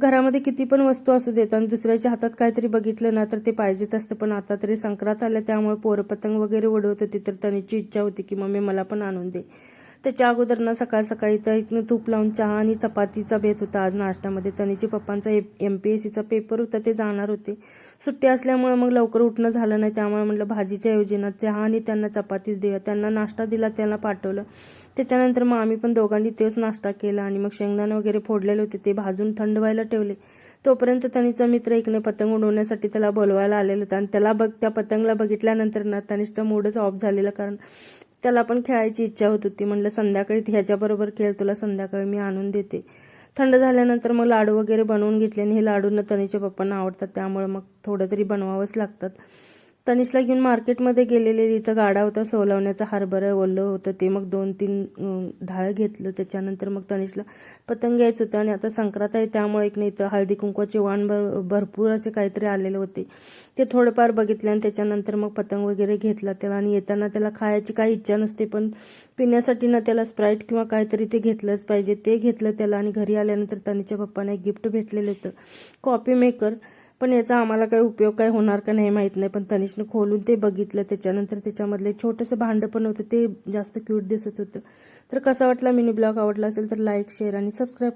घरामध्ये किती पण वस्तू असू देत आणि दुसऱ्याच्या हातात काहीतरी बघितलं ना तर ते पाहिजेच असतं. पण आता तरी संक्रांत आल्या त्यामुळे पोरं पतंग वगैरे उडवत होती, तर तनीची इच्छा होती की मम्मी मला पण आणून दे. त्याच्या अगोदर ना सकाळ सकाळी तर इथनं तूप लावून चहा आणि चपातीचा बेत होता आज नाश्त्यामध्ये. तनीच्या पप्पांचा MPSCचा पेपर होता, ते जाणार होते. सुट्टी असल्यामुळे मग लवकर उठणं झालं नाही, त्यामुळे म्हटलं भाजीच्या ऐवजी ना चहा आणि त्यांना चपातीच देऊया. त्यांना नाश्ता दिला, त्यांना पाठवलं. त्याच्यानंतर मग आम्ही पण दोघांनी तेच नाश्ता केला आणि मग शेंगदाणे वगैरे फोडलेले होते ते भाजून थंड व्हायला ठेवले. तोपर्यंत तनीचा मित्र इकडे पतंग उडवण्यासाठी त्याला बोलवायला आलेला होता आणि त्या पतंगला बघितल्यानंतर ना तनिषचा मूडच ऑफ झालेला, कारण त्याला पण खेळायची इच्छा होत होती. म्हणलं संध्याकाळी ह्याच्याबरोबर खेळ, तुला संध्याकाळी मी आणून देते. थंड झाल्यानंतर मग लाडू वगैरे बनवून घेतले आणि हे लाडू न तनीच्या पप्पांना आवडतात, त्यामुळे मग थोडं तरी बनवावंच लागतात. तनिषला घेऊन मार्केटमध्ये गेलेले, इथं गाडा होता सोलवण्याचा, हरभरं ओलं होतं ते, मग 2-3 ढाळं घेतलं. त्याच्यानंतर मग तनिषला पतंग घ्यायचं होतं आणि आता संक्रांत आहे त्यामुळे एक नाही इथं हळदी कुंकवाचे वाण भरपूर असे काहीतरी आलेले होते, ते थोडेफार बघितले आणि त्याच्यानंतर मग पतंग वगैरे घेतला त्याला. आणि येताना त्याला खायची काही इच्छा नसते, पण पिण्यासाठी ना त्याला स्प्राईट किंवा काहीतरी ते घेतलंच पाहिजे, ते घेतलं त्याला. आणि घरी आल्यानंतर तनिषच्या पप्पाने एक गिफ्ट भेटलेलं होतं, कॉफी मेकर. पण याचा आम्हाला काही उपयोग काय होणार का नाही माहीत नाही, पण तनिषने खोलून ते बघितलं. त्याच्यानंतर त्याच्यामधले छोटंसं भांडं पण होतं, ते जास्त क्यूट दिसत होतं. तर कसा वाटला मिनी ब्लॉग? आवडला असेल तर लाईक, शेअर आणि सबस्क्राईब